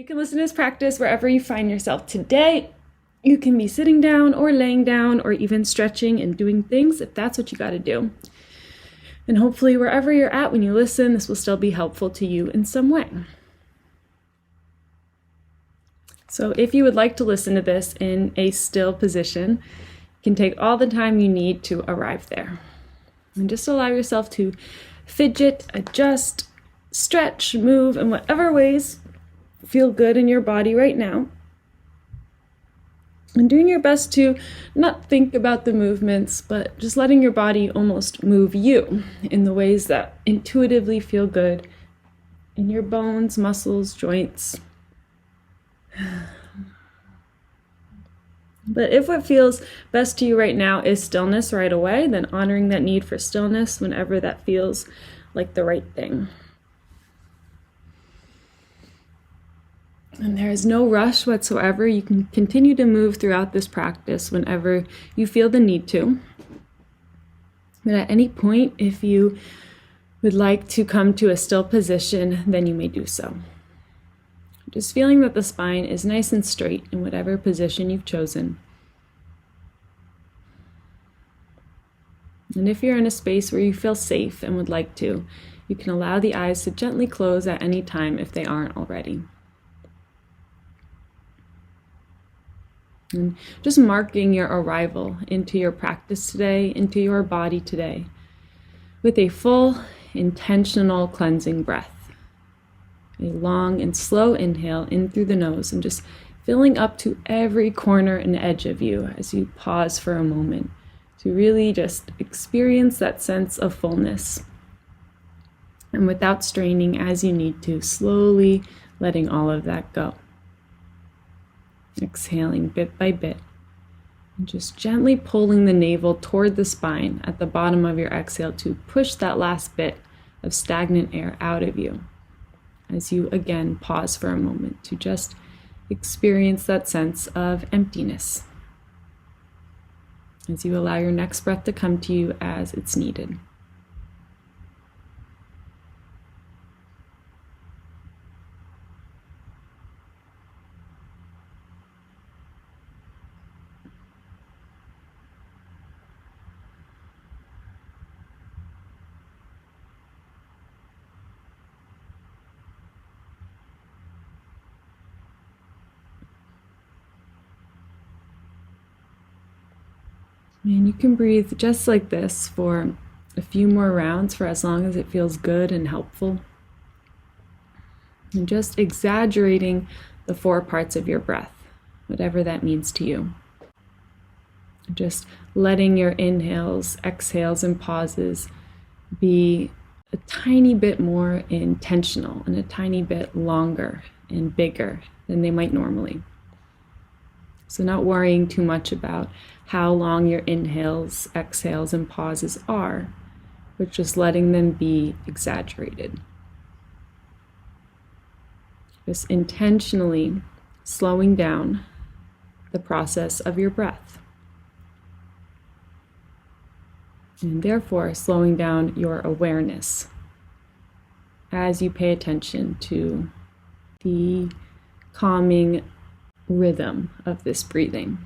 You can listen to this practice wherever you find yourself today. You can be sitting down or laying down or even stretching and doing things if that's what you got to do. And hopefully wherever you're at when you listen, this will still be helpful to you in some way. So if you would like to listen to this in a still position, you can take all the time you need to arrive there. And just allow yourself to fidget, adjust, stretch, move in whatever ways feel good in your body right now. And doing your best to not think about the movements, but just letting your body almost move you in the ways that intuitively feel good in your bones, muscles, joints. But if what feels best to you right now is stillness right away, then honoring that need for stillness whenever that feels like the right thing. And there is no rush whatsoever. You can continue to move throughout this practice whenever you feel the need to. But at any point, if you would like to come to a still position, then you may do so. Just feeling that the spine is nice and straight in whatever position you've chosen. And if you're in a space where you feel safe and would like to, you can allow the eyes to gently close at any time if they aren't already. And just marking your arrival into your practice today, into your body today, with a full, intentional cleansing breath. A long and slow inhale in through the nose and just filling up to every corner and edge of you as you pause for a moment to really just experience that sense of fullness. And without straining as you need to, slowly letting all of that go. Exhaling bit by bit, and just gently pulling the navel toward the spine at the bottom of your exhale to push that last bit of stagnant air out of you as you again pause for a moment to just experience that sense of emptiness as you allow your next breath to come to you as it's needed. And you can breathe just like this for a few more rounds for as long as it feels good and helpful. And just exaggerating the 4 parts of your breath, whatever that means to you. Just letting your inhales, exhales, and pauses be a tiny bit more intentional and a tiny bit longer and bigger than they might normally. So not worrying too much about how long your inhales, exhales, and pauses are, but just letting them be exaggerated. Just intentionally slowing down the process of your breath. And therefore slowing down your awareness as you pay attention to the calming rhythm of this breathing.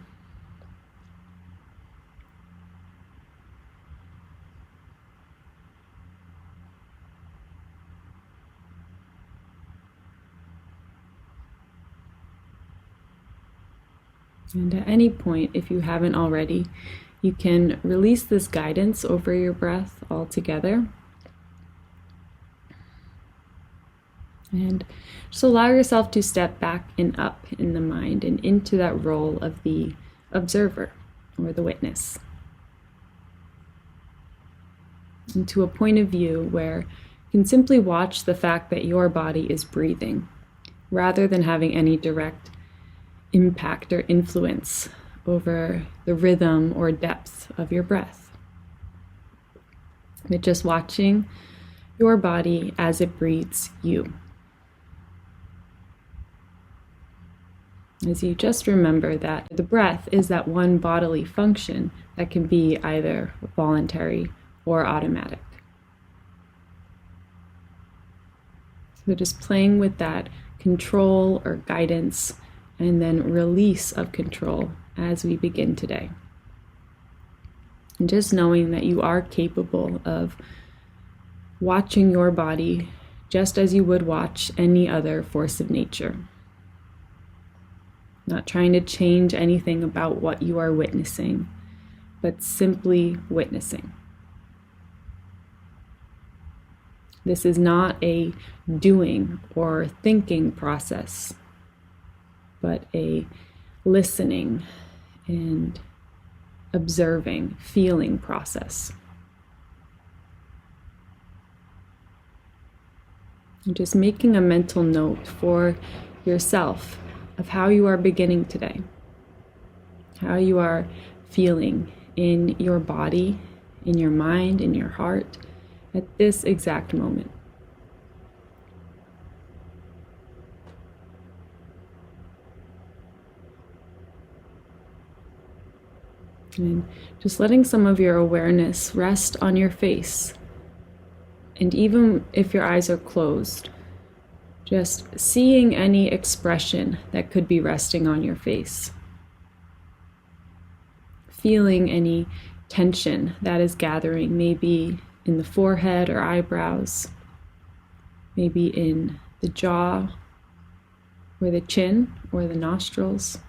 And at any point, if you haven't already, you can release this guidance over your breath altogether. And just allow yourself to step back and up in the mind and into that role of the observer or the witness. Into a point of view where you can simply watch the fact that your body is breathing, rather than having any direct impact or influence over the rhythm or depth of your breath. But just watching your body as it breathes you. As you just remember that the breath is that one bodily function that can be either voluntary or automatic. So just playing with that control or guidance, and then release of control as we begin today. And just knowing that you are capable of watching your body just as you would watch any other force of nature. Not trying to change anything about what you are witnessing, but simply witnessing. This is not a doing or thinking process, but a listening and observing, feeling process. And just making a mental note for yourself of how you are beginning today, how you are feeling in your body, in your mind, in your heart at this exact moment. And just letting some of your awareness rest on your face. And even if your eyes are closed, just seeing any expression that could be resting on your face. Feeling any tension that is gathering, maybe in the forehead or eyebrows, maybe in the jaw or the chin or the nostrils.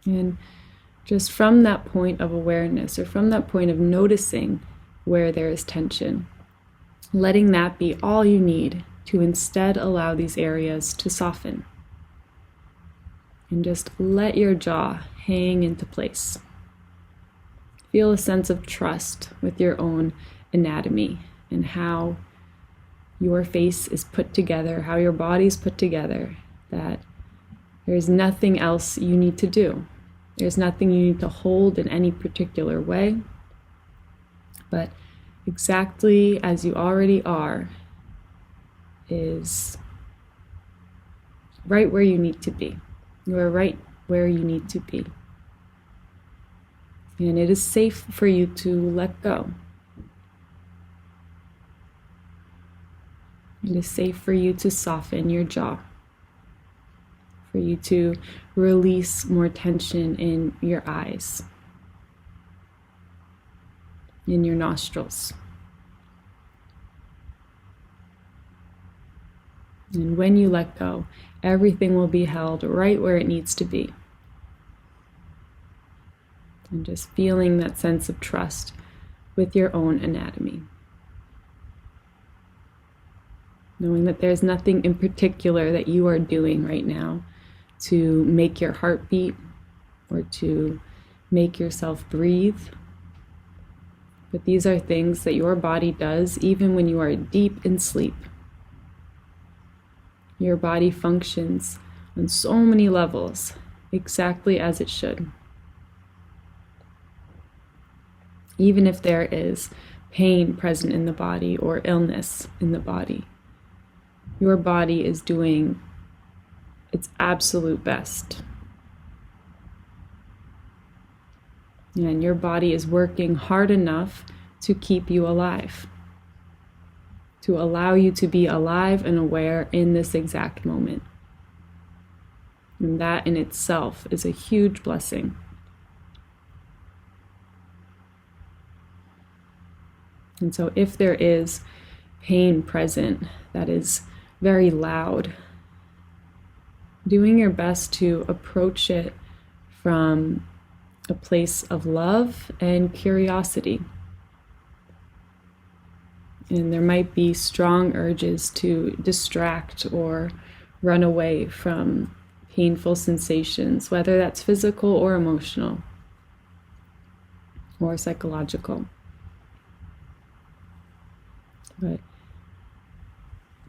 And just from that point of awareness, or from that point of noticing where there is tension, letting that be all you need to instead allow these areas to soften. And just let your jaw hang into place. Feel a sense of trust with your own anatomy and how your face is put together, how your body is put together, that there's nothing else you need to do. There's nothing you need to hold in any particular way, but exactly as you already are is right where you need to be. You are right where you need to be. And it is safe for you to let go. It is safe for you to soften your jaw, for you to release more tension in your eyes, in your nostrils. And when you let go, everything will be held right where it needs to be. And just feeling that sense of trust with your own anatomy. Knowing that there's nothing in particular that you are doing right now to make your heart beat or to make yourself breathe. But these are things that your body does even when you are deep in sleep. Your body functions on so many levels exactly as it should. Even if there is pain present in the body or illness in the body, your body is doing its absolute best. And your body is working hard enough to keep you alive, to allow you to be alive and aware in this exact moment. And that in itself is a huge blessing. And so if there is pain present that is very loud, doing your best to approach it from a place of love and curiosity. And there might be strong urges to distract or run away from painful sensations, whether that's physical or emotional or psychological. But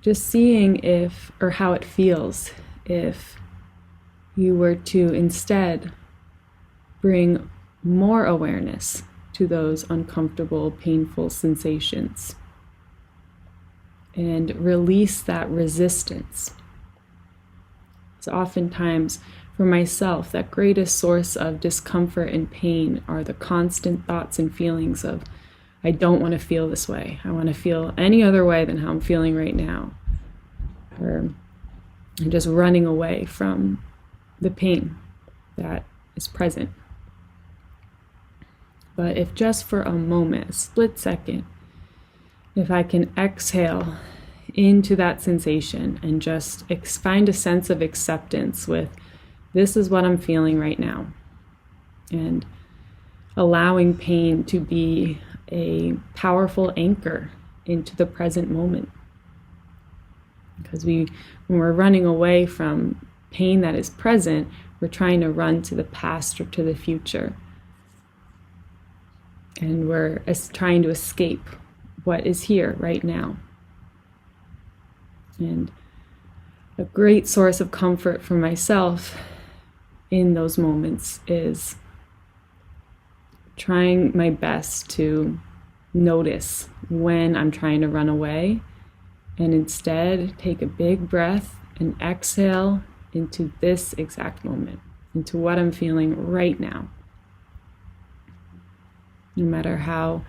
just seeing if, or how it feels if you were to instead bring more awareness to those uncomfortable, painful sensations and release that resistance. So oftentimes For myself, that greatest source of discomfort and pain are the constant thoughts and feelings of, I don't want to feel this way. I want to feel any other way than how I'm feeling right now. Or I'm just running away from the pain that is present. But if just for a moment, a split second, if I can exhale into that sensation and just find a sense of acceptance with, this is what I'm feeling right now, and allowing pain to be a powerful anchor into the present moment. Because when we're running away from pain that is present, we're trying to run to the past or to the future. And we're trying to escape what is here right now. And a great source of comfort for myself in those moments is trying my best to notice when I'm trying to run away, and instead take a big breath and exhale into this exact moment, into what I'm feeling right now. No matter how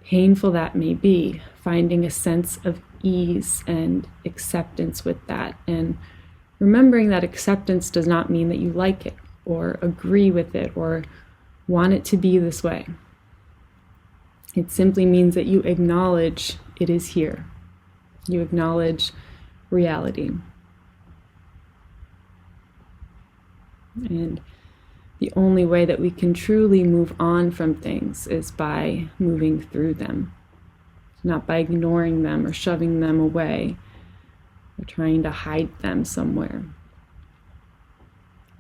painful that may be, finding a sense of ease and acceptance with that, and remembering that acceptance does not mean that you like it or agree with it or want it to be this way. It simply means that you acknowledge it is here. You acknowledge reality. And the only way that we can truly move on from things is by moving through them, not by ignoring them or shoving them away or trying to hide them somewhere,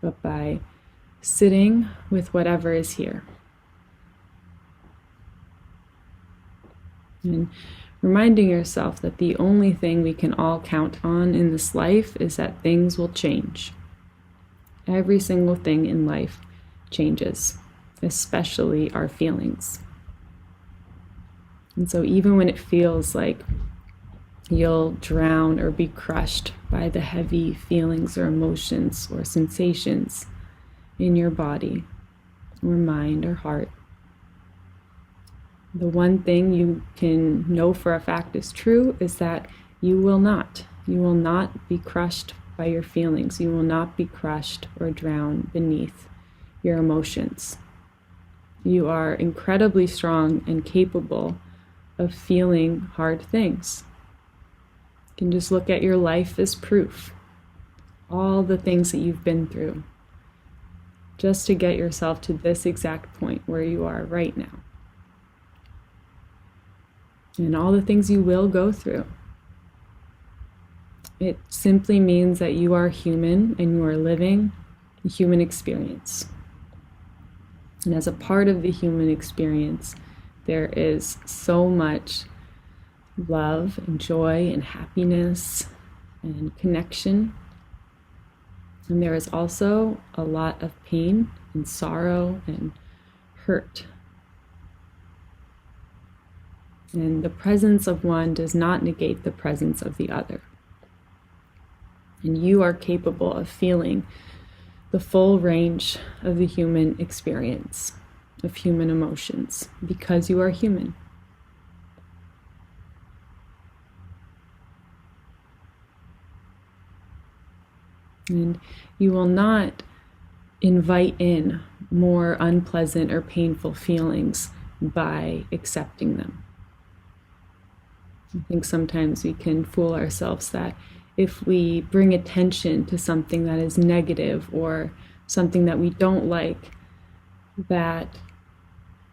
but by sitting with whatever is here. And reminding yourself that the only thing we can all count on in this life is that things will change. Every single thing in life changes, especially our feelings. And so even when it feels like you'll drown or be crushed by the heavy feelings or emotions or sensations in your body or mind or heart, the one thing you can know for a fact is true is that you will not be crushed by your feelings. You will not be crushed or drowned beneath your emotions. You are incredibly strong and capable of feeling hard things. You can just look at your life as proof. All the things that you've been through, just to get yourself to this exact point where you are right now. And all the things you will go through. It simply means that you are human and you are living the human experience. And as a part of the human experience, there is so much love and joy and happiness and connection. And there is also a lot of pain and sorrow and hurt. And the presence of one does not negate the presence of the other. And you are capable of feeling the full range of the human experience, of human emotions, because you are human. And you will not invite in more unpleasant or painful feelings by accepting them. I think sometimes we can fool ourselves that if we bring attention to something that is negative or something that we don't like, that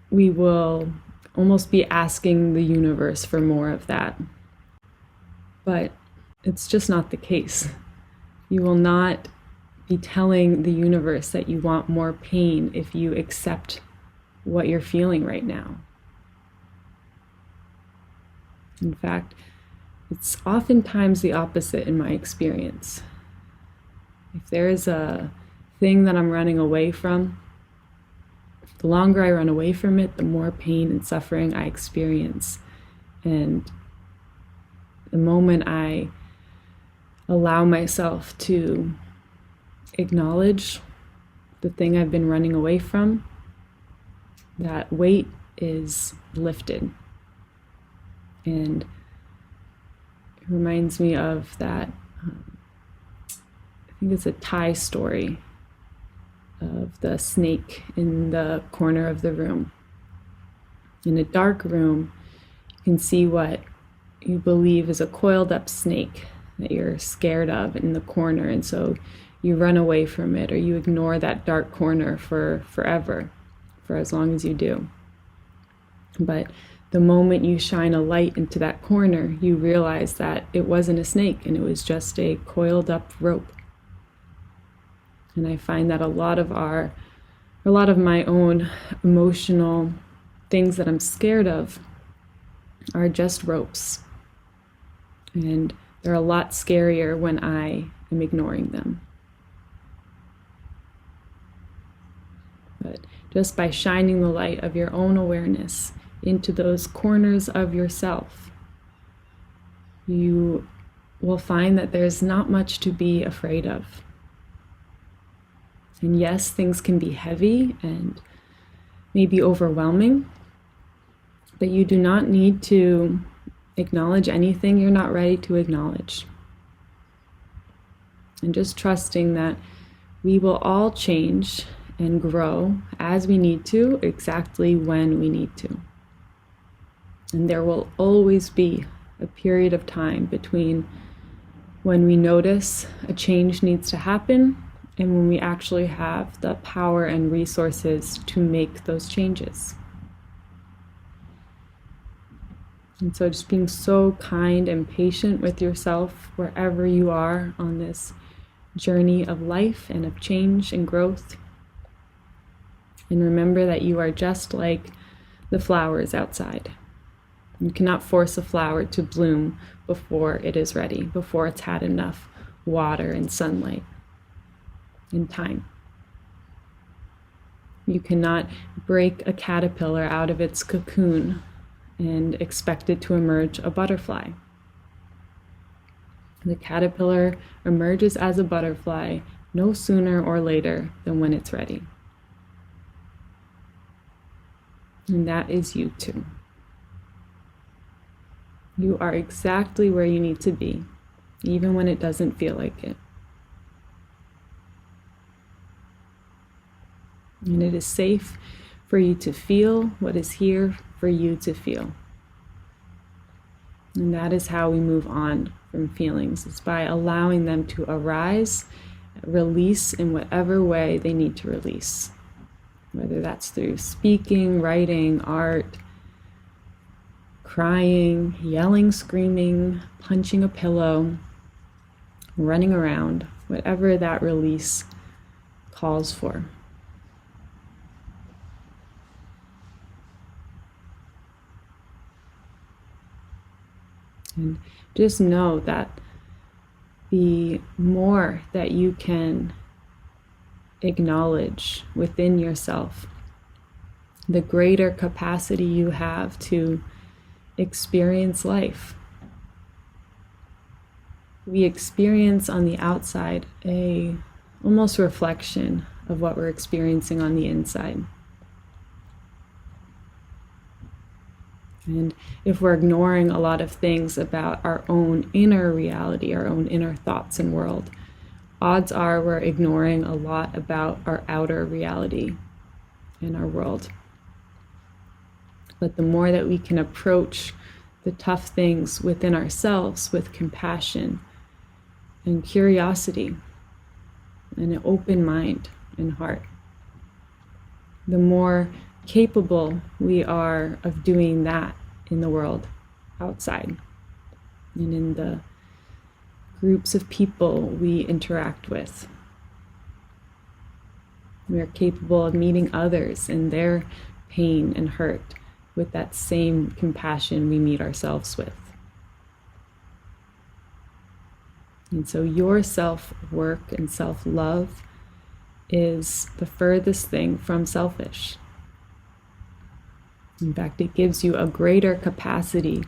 we will almost be asking the universe for more of that. But it's just not the case. You will not be telling the universe that you want more pain if you accept what you're feeling right now. In fact, it's oftentimes the opposite in my experience. If there is a thing that I'm running away from, the longer I run away from it, the more pain and suffering I experience. And the moment I allow myself to acknowledge the thing I've been running away from, that weight is lifted. And it reminds me of that, I think it's a Thai story of the snake in the corner of the room. In a dark room, you can see what you believe is a coiled up snake that you're scared of in the corner, and so you run away from it, or you ignore that dark corner for forever, for as long as you do. But the moment you shine a light into that corner, you realize that it wasn't a snake and it was just a coiled up rope. And I find that a lot of my own emotional things that I'm scared of are just ropes. And they're a lot scarier when I am ignoring them. But just by shining the light of your own awareness into those corners of yourself, you will find that there's not much to be afraid of. And yes, things can be heavy and maybe overwhelming, but you do not need to acknowledge anything you're not ready to acknowledge. And just trusting that we will all change and grow as we need to, exactly when we need to. And there will always be a period of time between when we notice a change needs to happen and when we actually have the power and resources to make those changes. And so just being so kind and patient with yourself wherever you are on this journey of life and of change and growth. And remember that you are just like the flowers outside. You cannot force a flower to bloom before it is ready, before it's had enough water and sunlight and time. You cannot break a caterpillar out of its cocoon and expect it to emerge a butterfly. The caterpillar emerges as a butterfly no sooner or later than when it's ready. And that is you too. You are exactly where you need to be, even when it doesn't feel like it. And it is safe for you to feel what is here for you to feel. And that is how we move on from feelings. It's by allowing them to arise, release in whatever way they need to release. Whether that's through speaking, writing, art, crying, yelling, screaming, punching a pillow, running around, whatever that release calls for. And just know that the more that you can acknowledge within yourself, the greater capacity you have to experience life. We experience on the outside a almost reflection of what we're experiencing on the inside. And if we're ignoring a lot of things about our own inner reality, our own inner thoughts and world, odds are we're ignoring a lot about our outer reality in our world. But the more that we can approach the tough things within ourselves with compassion and curiosity and an open mind and heart, the more capable we are of doing that in the world outside and in the groups of people we interact with. We are capable of meeting others in their pain and hurt with that same compassion we meet ourselves with. And so your self-work and self-love is the furthest thing from selfish. In fact, it gives you a greater capacity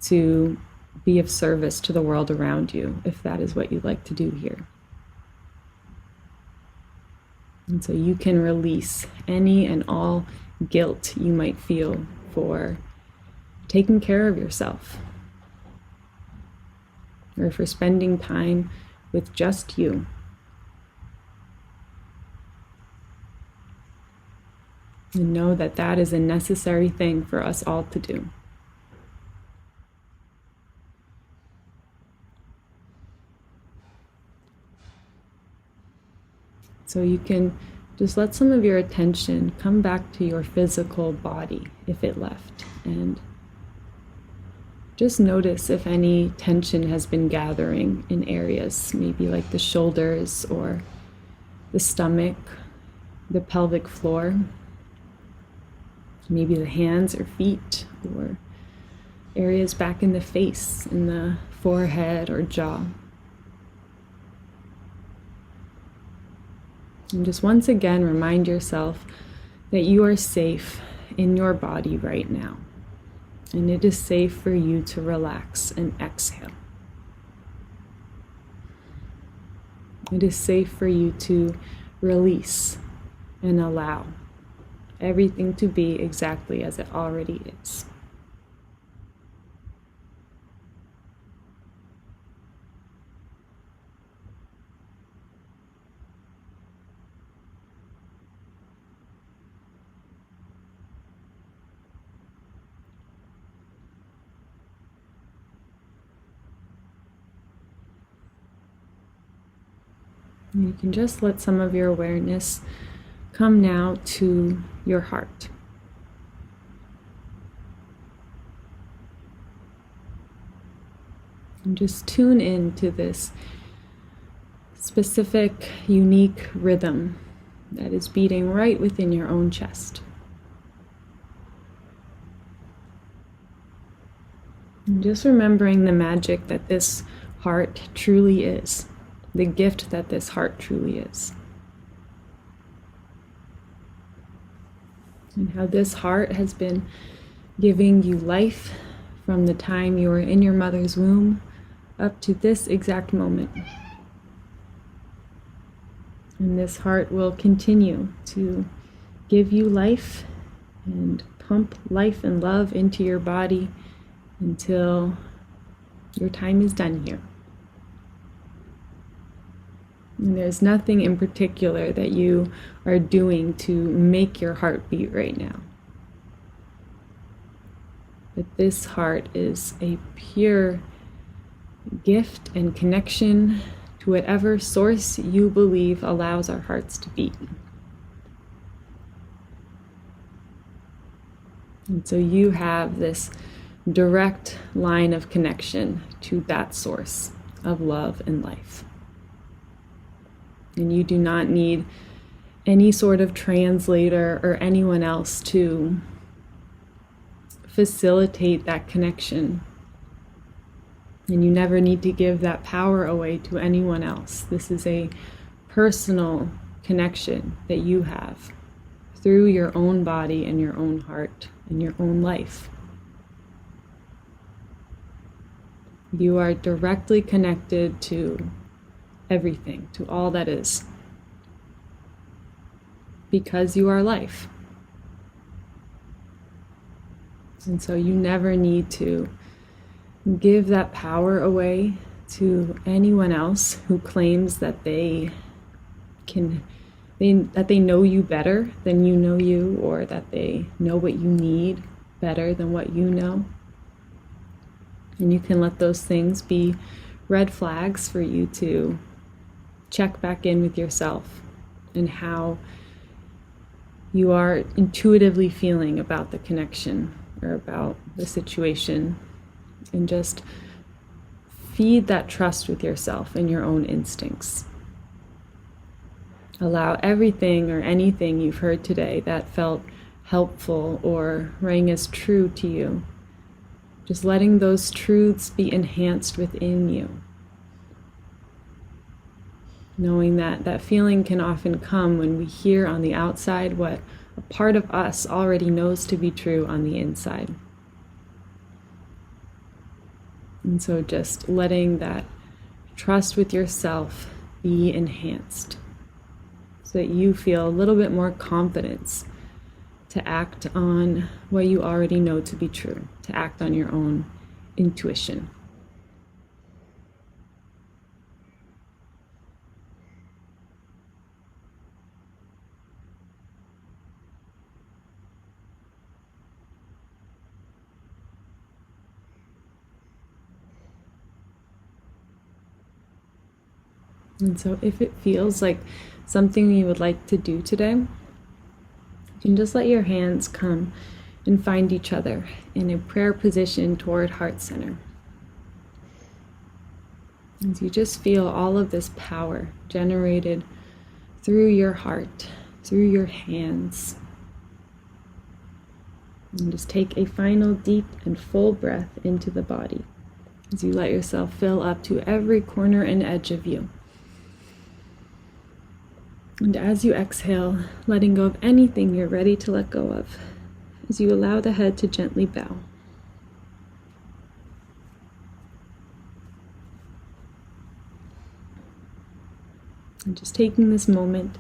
to be of service to the world around you, if that is what you'd like to do here. And so you can release any and all guilt you might feel for taking care of yourself, or for spending time with just you. And know that that is a necessary thing for us all to do. So you can just let some of your attention come back to your physical body if it left, and just notice if any tension has been gathering in areas, maybe like the shoulders or the stomach, the pelvic floor, maybe the hands or feet, or areas back in the face, in the forehead or jaw. And just once again, remind yourself that you are safe in your body right now. And it is safe for you to relax and exhale. It is safe for you to release and allow everything to be exactly as it already is. You can just let some of your awareness come now to your heart. And just tune in to this specific, unique rhythm that is beating right within your own chest. And just remembering the magic that this heart truly is. The gift that this heart truly is. And how this heart has been giving you life from the time you were in your mother's womb up to this exact moment. And this heart will continue to give you life and pump life and love into your body until your time is done here. And there's nothing in particular that you are doing to make your heart beat right now. But this heart is a pure gift and connection to whatever source you believe allows our hearts to beat. And so you have this direct line of connection to that source of love and life. And you do not need any sort of translator or anyone else to facilitate that connection. And you never need to give that power away to anyone else. This is a personal connection that you have through your own body and your own heart and your own life. You are directly connected to everything, to all that is, because you are life. And so you never need to give that power away to anyone else who claims that they know you better than you know you, or that they know what you need better than what you know. And you can let those things be red flags for you to check back in with yourself and how you are intuitively feeling about the connection or about the situation, and just feed that trust with yourself and your own instincts. Allow everything or anything you've heard today that felt helpful or rang as true to you, just letting those truths be enhanced within you. Knowing that that feeling can often come when we hear on the outside what a part of us already knows to be true on the inside. And so just letting that trust with yourself be enhanced. so that you feel a little bit more confidence to act on what you already know to be true, to act on your own intuition. And so if it feels like something you would like to do today, you can just let your hands come and find each other in a prayer position toward heart center. As you just feel all of this power generated through your heart, through your hands. And just take a final deep and full breath into the body as you let yourself fill up to every corner and edge of you. And as you exhale, letting go of anything you're ready to let go of, as you allow the head to gently bow. And just taking this moment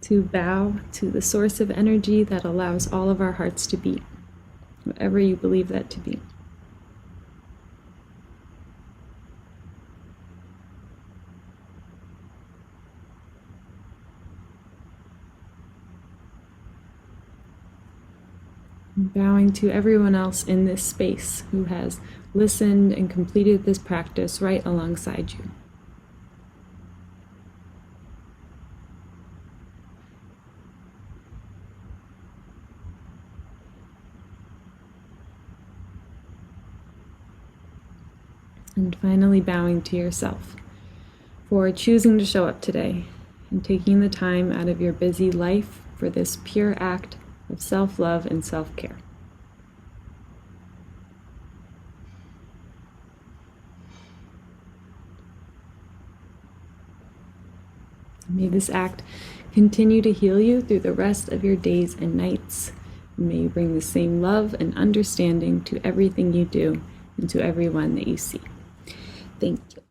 to bow to the source of energy that allows all of our hearts to beat, whatever you believe that to be. Bowing to everyone else in this space who has listened and completed this practice right alongside you. And finally bowing to yourself for choosing to show up today and taking the time out of your busy life for this pure act of self-love and self-care. May this act continue to heal you through the rest of your days and nights. May you bring the same love and understanding to everything you do and to everyone that you see. Thank you.